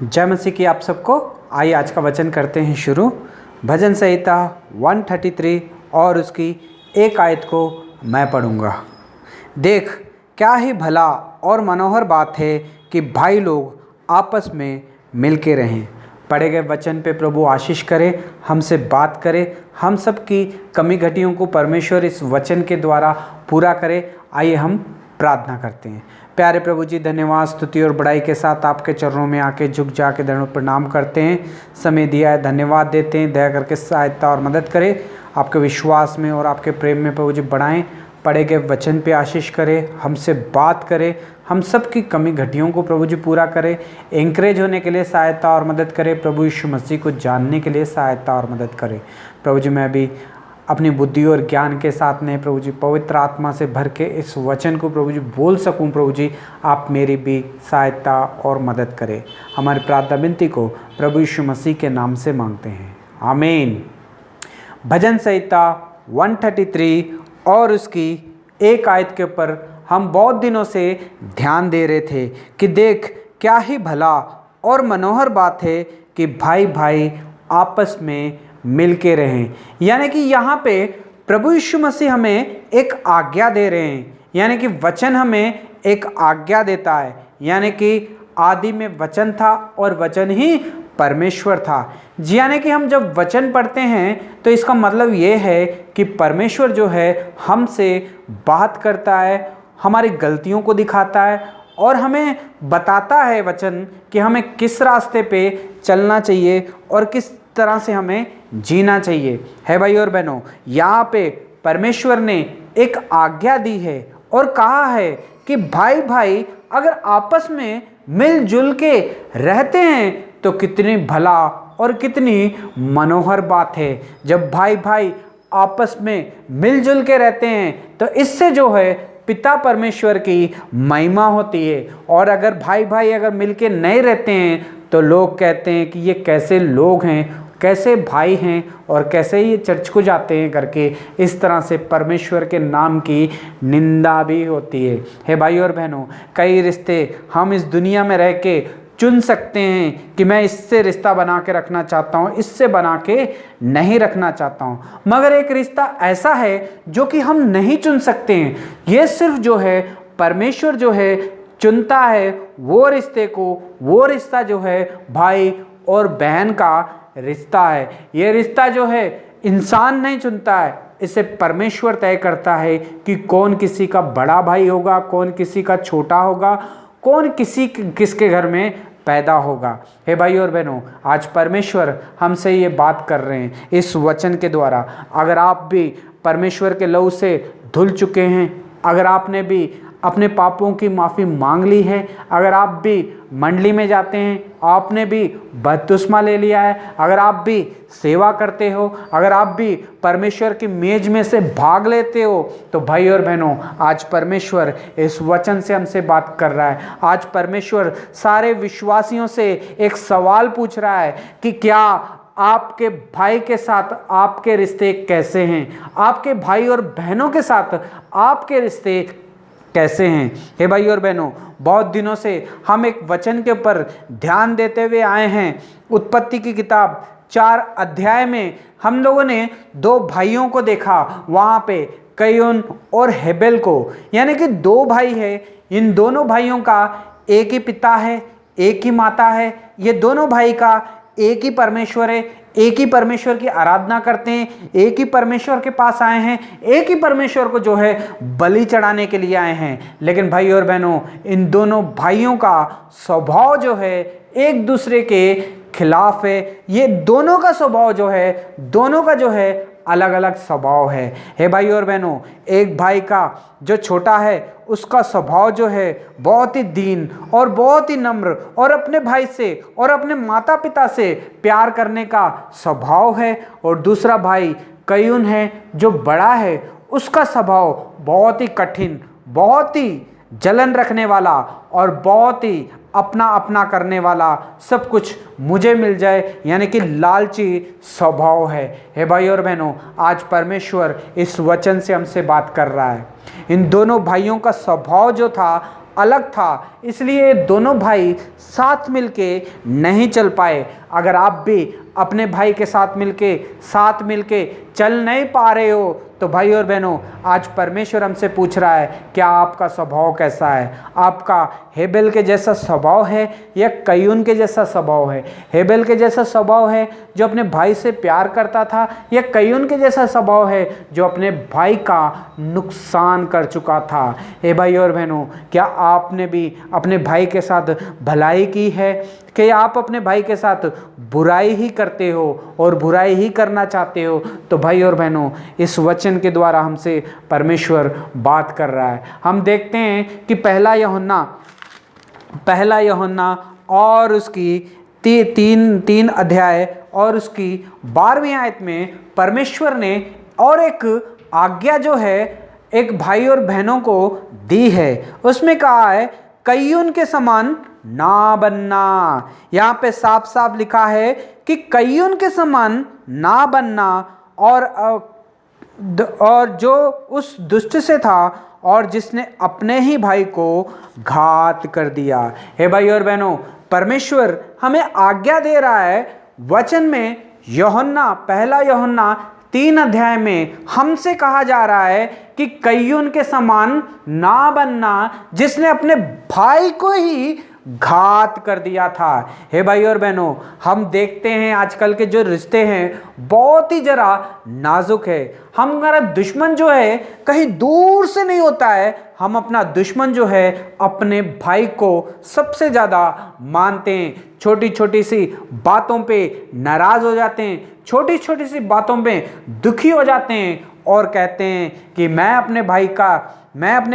जय मसीह की आप सबको। आइए आज का वचन करते हैं शुरू। भजन संहिता 133 और उसकी एक आयत को मैं पढ़ूंगा। देख क्या ही भला और मनोहर बात है कि भाई लोग आपस में मिल के रहें। पढ़े गए वचन पे प्रभु आशीष करे, हमसे बात करे, हम सब की कमी घटियों को परमेश्वर इस वचन के द्वारा पूरा करे। आइए हम प्रार्थना करते हैं। प्यारे प्रभु जी, धन्यवाद, स्तुति और बड़ाई के साथ आपके चरणों में आके झुक जा के दंडों प्रणाम करते हैं। समय दिया है, धन्यवाद देते हैं। दया करके सहायता और मदद करें, आपके विश्वास में और आपके प्रेम में प्रभु जी बढ़ाएं। पढ़े गए वचन पे आशीष करें, हमसे बात करें, हम सब की कमी घटियों को प्रभु जी पूरा करें। एंकरेज होने के लिए सहायता और मदद करें। प्रभु यीशु मसीह को जानने के लिए सहायता और मदद करें। प्रभु जी, मैं भी अपनी बुद्धि और ज्ञान के साथ में प्रभु जी पवित्र आत्मा से भर के इस वचन को प्रभु जी बोल सकूं। प्रभु जी, आप मेरी भी सहायता और मदद करें। हमारी प्रार्थना विनती को प्रभु यीशु मसीह के नाम से मांगते हैं, आमीन। भजन संहिता 133 और उसकी एक आयत के ऊपर हम बहुत दिनों से ध्यान दे रहे थे कि देख क्या ही भला और मनोहर बात है कि भाई भाई आपस में मिल के रहें। यानी कि यहाँ पे प्रभु यीशु मसीह हमें एक आज्ञा दे रहे हैं, यानी कि वचन हमें एक आज्ञा देता है। यानी कि आदि में वचन था और वचन ही परमेश्वर था। यानी कि हम जब वचन पढ़ते हैं तो इसका मतलब ये है कि परमेश्वर जो है हमसे बात करता है, हमारी गलतियों को दिखाता है और हमें बताता है वचन कि हमें किस रास्ते पे चलना चाहिए और किस तरह से हमें जीना चाहिए। है भाई और बहनों, यहाँ पे परमेश्वर ने एक आज्ञा दी है और कहा है कि भाई भाई अगर आपस में मिलजुल के रहते हैं तो कितनी भला और कितनी मनोहर बात है। जब भाई भाई आपस में मिलजुल के रहते हैं तो इससे जो है पिता परमेश्वर की महिमा होती है। और अगर भाई भाई अगर मिलके नहीं रहते हैं तो लोग कहते हैं कि ये कैसे लोग हैं, कैसे भाई हैं और कैसे ये चर्च को जाते हैं करके इस तरह से परमेश्वर के नाम की निंदा भी होती है। हे भाई और बहनों, कई रिश्ते हम इस दुनिया में रह के चुन सकते हैं कि मैं इससे रिश्ता बना के रखना चाहता हूँ, इससे बना के नहीं रखना चाहता हूँ। मगर एक रिश्ता ऐसा है जो कि हम नहीं चुन सकते हैं। ये सिर्फ जो है परमेश्वर जो है चुनता है वो रिश्ते को। वो रिश्ता जो है भाई और बहन का रिश्ता है। ये रिश्ता जो है इंसान नहीं चुनता है, इसे परमेश्वर तय करता है कि कौन किसी का बड़ा भाई होगा, कौन किसी का छोटा होगा, कौन किसके घर में पैदा होगा। हे भाई और बहनों, आज परमेश्वर हमसे ये बात कर रहे हैं इस वचन के द्वारा। अगर आप भी परमेश्वर के लहू से धुल चुके हैं, अगर आपने भी अपने पापों की माफ़ी मांग ली है, अगर आप भी मंडली में जाते हैं, आपने भी बपतिस्मा ले लिया है, अगर आप भी सेवा करते हो, अगर आप भी परमेश्वर की मेज में से भाग लेते हो, तो भाई और बहनों आज परमेश्वर इस वचन से हमसे बात कर रहा है। आज परमेश्वर सारे विश्वासियों से एक सवाल पूछ रहा है कि क्या आपके भाई के साथ आपके रिश्ते कैसे हैं? आपके भाई और बहनों के साथ आपके रिश्ते कैसे हैं? हे भाई और बहनों, बहुत दिनों से हम एक वचन के ऊपर ध्यान देते हुए आए हैं। उत्पत्ति की किताब 4 अध्याय में हम लोगों ने 2 भाइयों को देखा, वहाँ पे कयीन और हेबेल को। यानी कि 2 भाई है, इन दोनों भाइयों का एक ही पिता है, एक ही माता है। ये दोनों भाई का एक ही परमेश्वर है, एक ही परमेश्वर की आराधना करते हैं, एक ही परमेश्वर के पास आए हैं, एक ही परमेश्वर को जो है बलि चढ़ाने के लिए आए हैं। लेकिन भाई और बहनों, इन दोनों भाइयों का स्वभाव जो है एक दूसरे के खिलाफ है। ये दोनों का स्वभाव जो है, दोनों का जो है अलग अलग स्वभाव है। हे भाई और बहनों, एक भाई का जो छोटा है उसका स्वभाव जो है बहुत ही दीन और बहुत ही नम्र और अपने भाई से और अपने माता पिता से प्यार करने का स्वभाव है। और दूसरा भाई कयीन है जो बड़ा है, उसका स्वभाव बहुत ही कठिन, बहुत ही जलन रखने वाला और बहुत ही अपना अपना करने वाला, सब कुछ मुझे मिल जाए, यानी कि लालची स्वभाव है। हे भाई और बहनों, आज परमेश्वर इस वचन से हमसे बात कर रहा है। इन दोनों भाइयों का स्वभाव जो था अलग था, इसलिए दोनों भाई साथ मिलके नहीं चल पाए। अगर आप भी अपने भाई के साथ मिलके चल नहीं पा रहे हो, तो भाई और बहनों, आज परमेश्वर हमसे पूछ रहा है, क्या आपका स्वभाव कैसा है? आपका हेबेल के जैसा स्वभाव है या कय्यून के जैसा स्वभाव है? हेबेल के जैसा स्वभाव है जो अपने भाई से प्यार करता था, या कय्यून के जैसा स्वभाव है जो अपने भाई का नुकसान कर चुका था? हे भाई और बहनों, क्या आपने भी अपने भाई के साथ भलाई की है कि आप अपने भाई के साथ बुराई ही करते हो और बुराई ही करना चाहते हो? तो भाई और बहनों, इस वचन के द्वारा हमसे परमेश्वर बात कर रहा है। हम देखते हैं कि पहला यूहन्ना और उसकी तीन अध्याय और उसकी 12वीं आयत में परमेश्वर ने और एक आज्ञा जो है एक भाई और बहनों को दी है। उसमें कहा है, कय्यून के समान ना बनना। यहाँ पे साफ साफ लिखा है कि कय्यून के समान ना बनना, और जो उस दुष्ट से था और जिसने अपने ही भाई को घात कर दिया। हे भाई और बहनों, परमेश्वर हमें आज्ञा दे रहा है वचन में। पहला यूहन्ना 3 अध्याय में हमसे कहा जा रहा है कि कय्यून के समान ना बनना, जिसने अपने भाई को ही घात कर दिया था। हे भाई और बहनों, हम देखते हैं आजकल के जो रिश्ते हैं बहुत ही जरा नाजुक है। हमारा दुश्मन जो है कहीं दूर से नहीं होता है, हम अपना दुश्मन जो है अपने भाई को सबसे ज़्यादा मानते हैं। छोटी छोटी सी बातों पे नाराज़ हो जाते हैं, छोटी छोटी सी बातों पे दुखी हो जाते हैं और कहते हैं कि मैं अपने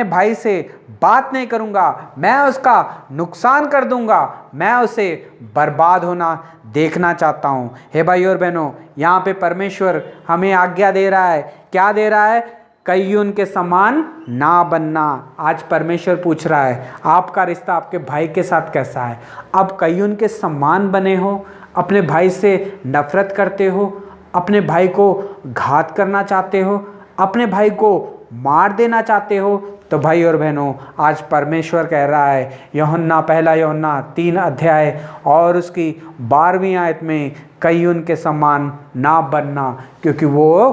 भाई से बात नहीं करूंगा, मैं उसका नुकसान कर दूंगा, मैं उसे बर्बाद होना देखना चाहता हूं। हे भाई और बहनों, यहाँ पे परमेश्वर हमें आज्ञा दे रहा है। क्या दे रहा है? कय्यून के समान ना बनना। आज परमेश्वर पूछ रहा है, आपका रिश्ता आपके भाई के साथ कैसा है? आप कय्यून के समान बने हो, अपने भाई से नफरत करते हो, अपने भाई को घात करना चाहते हो, अपने भाई को मार देना चाहते हो? तो भाई और बहनों, आज परमेश्वर कह रहा है, पहला यूहन्ना 3 अध्याय और उसकी 12वीं आयत में, कय्यून के समान ना बनना, क्योंकि वो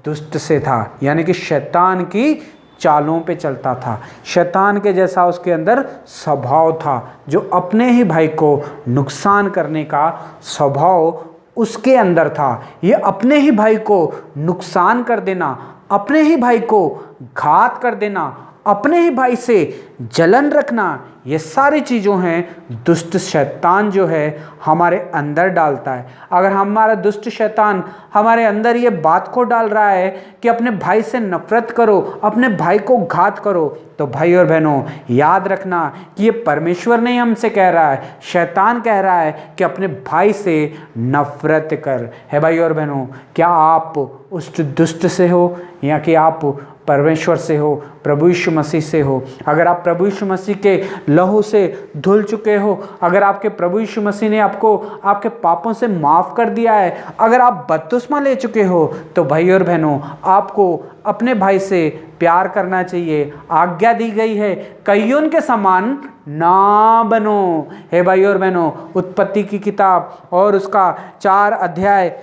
दुष्ट से था, यानी कि शैतान की चालों पे चलता था। शैतान के जैसा उसके अंदर स्वभाव था, जो अपने ही भाई को नुकसान करने का स्वभाव उसके अंदर था। ये अपने ही भाई को नुकसान कर देना, अपने ही भाई को घात कर देना, अपने ही भाई से जलन रखना, ये सारी चीज़ों हैं दुष्ट शैतान जो है हमारे अंदर डालता है। अगर हमारा दुष्ट शैतान हमारे अंदर ये बात को डाल रहा है कि अपने भाई से नफरत करो, अपने भाई को घात करो, तो भाई और बहनों, याद रखना कि ये परमेश्वर नहीं हमसे कह रहा है, शैतान कह रहा है कि अपने भाई से नफरत कर। है भाई और बहनों, क्या आप उस दुष्ट से हो या कि आप परमेश्वर से हो, प्रभु यीशु मसीह से हो? अगर आप प्रभु यीशु मसीह के लहू से धुल चुके हो, अगर आपके प्रभु यीशु मसीह ने आपको आपके पापों से माफ़ कर दिया है, अगर आप बपतिस्मा ले चुके हो, तो भाई और बहनों, आपको अपने भाई से प्यार करना चाहिए। आज्ञा दी गई है, कय्यून के समान ना बनो। हे भाई और बहनों, उत्पत्ति की किताब और उसका 4 अध्याय,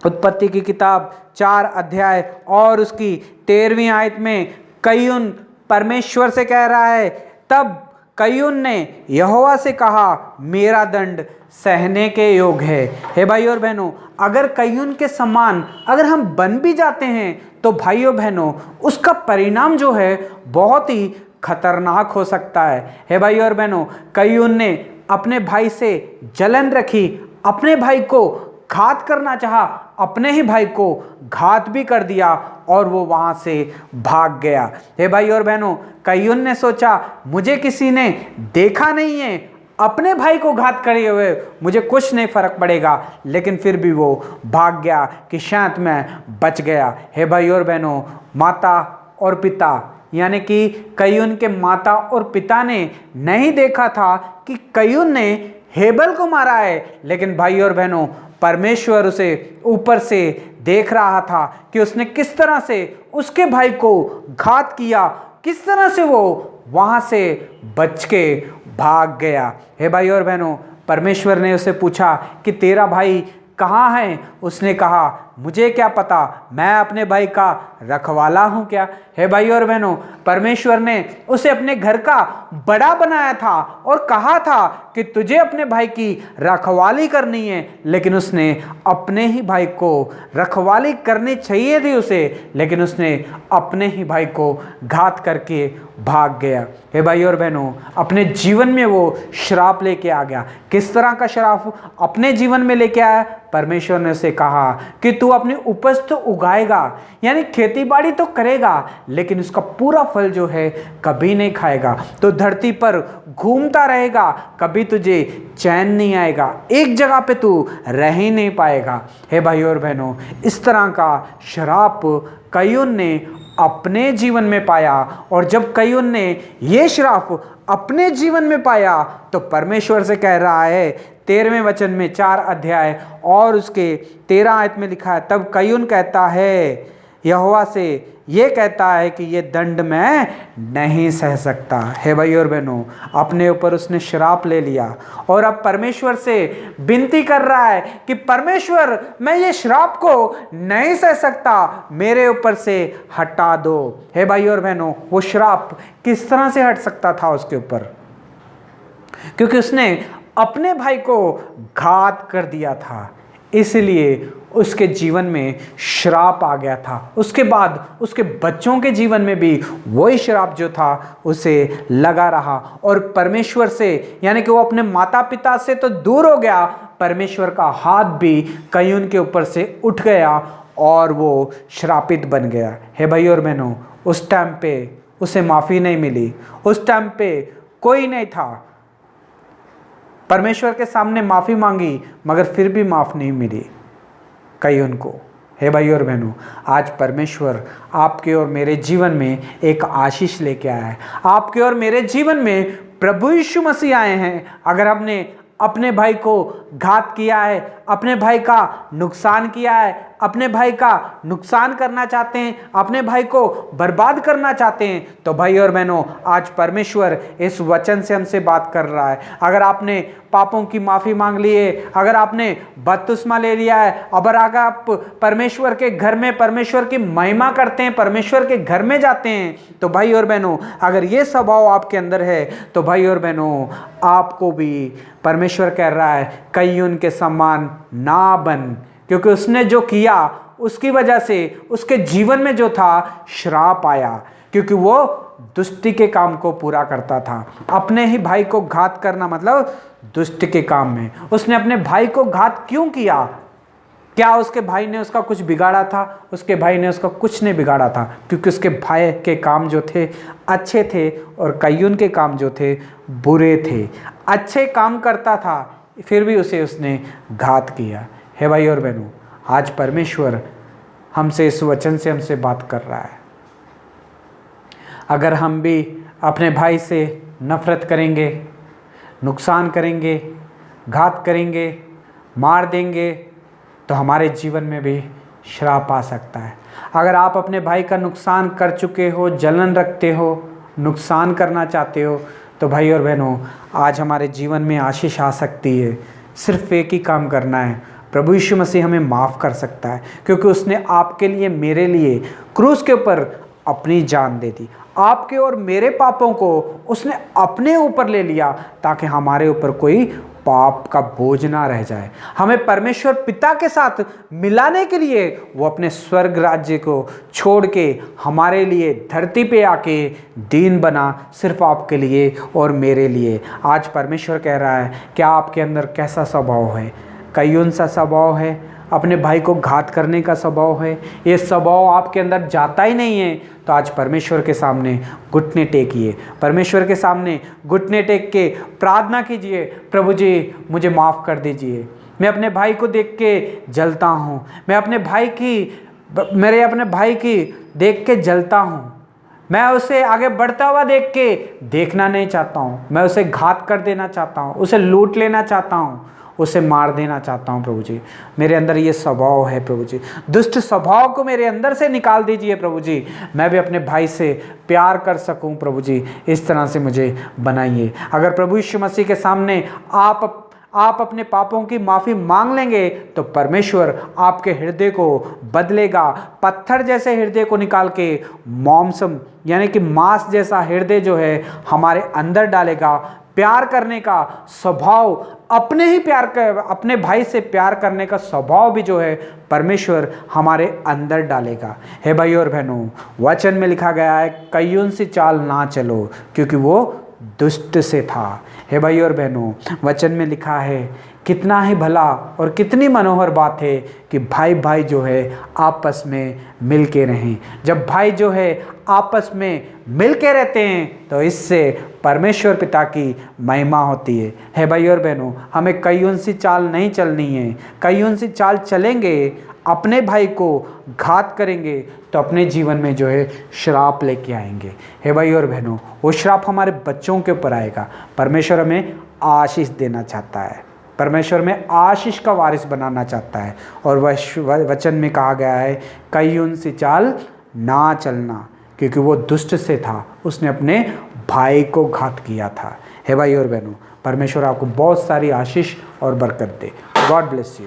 उत्पत्ति की किताब 4 अध्याय और उसकी 13वीं आयत में कय्यून परमेश्वर से कह रहा है, तब कय्यून ने यहोवा से कहा, मेरा दंड सहने के योग है। हे भाई और बहनों, अगर कय्यून के समान अगर हम बन भी जाते हैं, तो भाइयों बहनों, उसका परिणाम जो है बहुत ही खतरनाक हो सकता है। हे भाई और बहनों, कय्यून ने अपने भाई से जलन रखी, अपने भाई को घात करना चाहा, अपने ही भाई को घात भी कर दिया और वो वहां से भाग गया। हे भाई और बहनों, कय्यून ने सोचा, मुझे किसी ने देखा नहीं है, अपने भाई को घात करे हुए मुझे कुछ नहीं फर्क पड़ेगा, लेकिन फिर भी वो भाग गया कि शायद मैं बच गया। हे भाई और बहनों, माता और पिता यानी कि कय्यून के माता और पिता ने नहीं देखा था कि कय्यून ने हेबल को मारा है, लेकिन भाई और बहनों परमेश्वर उसे ऊपर से देख रहा था कि उसने किस तरह से उसके भाई को घात किया, किस तरह से वो वहां से बच के भाग गया। हे भाई और बहनों, परमेश्वर ने उसे पूछा कि तेरा भाई कहाँ है? उसने कहा मुझे क्या पता, मैं अपने भाई का रखवाला हूँ क्या। हे भाई और बहनों, परमेश्वर ने उसे अपने घर का बड़ा बनाया था और कहा था कि तुझे अपने भाई की रखवाली करनी है, लेकिन उसने अपने ही भाई को रखवाली करनी चाहिए थी उसे, लेकिन उसने अपने ही भाई को घात करके भाग गया। हे भाई और बहनों, अपने जीवन में वो श्राप लेके आ गया। किस तरह का श्राप अपने जीवन में लेके आया? परमेश्वर ने उसे कहा कि तू अपनी उपज तो उगाएगा, यानी खेती बाड़ी तो करेगा, लेकिन उसका पूरा फल जो है कभी नहीं खाएगा। तो धरती पर घूमता रहेगा, कभी तुझे चैन नहीं आएगा, एक जगह पे तू रह ही नहीं पाएगा। हे भाई और बहनों, इस तरह का श्राप कय्यून ने अपने जीवन में पाया, और जब कय्यून ने ये श्राप अपने जीवन में पाया तो परमेश्वर से कह रहा है 13वें वचन में 4 अध्याय और उसके 13 आयत में लिखा है, तब कय्यून कहता है यहोवा से, ये कहता है कि ये दंड मैं नहीं सह सकता। हे भाई और बहनों, अपने ऊपर उसने श्राप ले लिया और अब परमेश्वर से विनती कर रहा है कि परमेश्वर मैं ये श्राप को नहीं सह सकता, मेरे ऊपर से हटा दो। हे भाई और बहनों, वो श्राप किस तरह से हट सकता था उसके ऊपर? क्योंकि उसने अपने भाई को घात कर दिया था, इसलिए उसके जीवन में श्राप आ गया था। उसके बाद उसके बच्चों के जीवन में भी वही श्राप जो था उसे लगा रहा, और परमेश्वर से, यानी कि वो अपने माता पिता से तो दूर हो गया, परमेश्वर का हाथ भी कय्यून के ऊपर से उठ गया और वो श्रापित बन गया। हे भाई और बहनों, उस टाइम पे उसे माफ़ी नहीं मिली, उस टाइम पे कोई नहीं था। परमेश्वर के सामने माफ़ी मांगी मगर फिर भी माफ़ नहीं मिली कय्यून को। हे भाई और बहनों, आज परमेश्वर आपके और मेरे जीवन में एक आशीष लेके आया है। आपके और मेरे जीवन में प्रभु यीशु मसीह आए हैं। अगर हमने अपने भाई को घात किया है, अपने भाई का नुकसान किया है, अपने भाई का नुकसान करना चाहते हैं, अपने भाई को बर्बाद करना चाहते हैं, तो भाई और बहनों, आज परमेश्वर इस वचन से हमसे बात कर रहा है। अगर आपने पापों की माफ़ी मांग ली है, अगर आपने बपतिस्मा ले लिया है, अगर आप परमेश्वर के घर में परमेश्वर की महिमा करते हैं, परमेश्वर के घर में जाते हैं, तो भाई और बहनों, अगर ये स्वभाव आपके अंदर है तो भाई और बहनों, आपको भी परमेश्वर कह रहा है कय्यून के समान ना बन, क्योंकि उसने जो किया उसकी वजह से उसके जीवन में जो था श्राप आया, क्योंकि वो दुष्टि के काम को पूरा करता था। अपने ही भाई को घात करना मतलब दुष्टि के काम में। उसने अपने भाई को घात क्यों किया? क्या उसके भाई ने उसका कुछ बिगाड़ा था? उसके भाई ने उसका कुछ नहीं बिगाड़ा था, क्योंकि उसके भाई के काम जो थे अच्छे थे और कय्यून के काम जो थे बुरे थे। अच्छे काम करता था फिर भी उसने घात किया। हे भाई और बहनों, आज परमेश्वर हमसे इस वचन से हमसे बात कर रहा है। अगर हम भी अपने भाई से नफरत करेंगे, नुकसान करेंगे, घात करेंगे, मार देंगे, तो हमारे जीवन में भी श्राप आ सकता है। अगर आप अपने भाई का नुकसान कर चुके हो, जलन रखते हो, नुकसान करना चाहते हो, तो भाई और बहनों, आज हमारे जीवन में आशीष आ सकती है। सिर्फ एक ही काम करना है, प्रभु यीशु मसीह हमें माफ़ कर सकता है, क्योंकि उसने आपके लिए, मेरे लिए क्रूस के ऊपर अपनी जान दे दी। आपके और मेरे पापों को उसने अपने ऊपर ले लिया, ताकि हमारे ऊपर कोई पाप का बोझ ना रह जाए। हमें परमेश्वर पिता के साथ मिलाने के लिए वो अपने स्वर्ग राज्य को छोड़ के हमारे लिए धरती पे आके दीन बना, सिर्फ आपके लिए और मेरे लिए। आज परमेश्वर कह रहा है, क्या आपके अंदर कैसा स्वभाव है? कय्यून सा स्वभाव है, अपने भाई को घात करने का स्वभाव है, ये स्वभाव आपके अंदर जाता ही नहीं है, तो आज परमेश्वर के सामने घुटने टेकिए। परमेश्वर के सामने घुटने टेक के प्रार्थना कीजिए, प्रभु जी मुझे माफ़ कर दीजिए। मैं अपने भाई को देख के जलता हूँ, मैं अपने भाई की देख के जलता हूँ। मैं उसे आगे बढ़ता हुआ देख के देखना नहीं चाहता हूँ। मैं उसे घात कर देना चाहता हूँ, उसे लूट लेना चाहता हूँ, उसे मार देना चाहता हूँ प्रभु जी। मेरे अंदर ये स्वभाव है प्रभु जी, दुष्ट स्वभाव को मेरे अंदर से निकाल दीजिए प्रभु जी। मैं भी अपने भाई से प्यार कर सकूँ प्रभु जी, इस तरह से मुझे बनाइए। अगर प्रभु यीशु मसीह के सामने आप अपने पापों की माफ़ी मांग लेंगे तो परमेश्वर आपके हृदय को बदलेगा। पत्थर जैसे हृदय को निकाल के मांसम यानी कि मांस जैसा हृदय जो है हमारे अंदर डालेगा। प्यार करने का स्वभाव, अपने भाई से प्यार करने का स्वभाव भी जो है परमेश्वर हमारे अंदर डालेगा। हे भाइयों और बहनों, वचन में लिखा गया है कईयों सी चाल ना चलो क्योंकि वो दुष्ट से था। हे भाइयों और बहनों, वचन में लिखा है कितना ही भला और कितनी मनोहर बात है कि भाई भाई जो है आपस में मिल के रहें। जब भाई जो है आपस में मिल के रहते हैं तो इससे परमेश्वर पिता की महिमा होती है। हे भाइयों और बहनों, हमें कईयों सी चाल नहीं चलनी है। कईयों सी चाल चलेंगे, अपने भाई को घात करेंगे तो अपने जीवन में जो है श्राप लेके आएंगे। हे भाइयों और बहनों, वो श्राप हमारे बच्चों के ऊपर आएगा। परमेश्वर हमें आशीष देना चाहता है, परमेश्वर में आशीष का वारिस बनाना चाहता है। और वचन में कहा गया है कईयों सी चाल ना चलना क्योंकि वो दुष्ट से था, उसने अपने भाई को घात किया था। हे भाइयों और बहनों, परमेश्वर आपको बहुत सारी आशीष और बरकत दे। God bless you.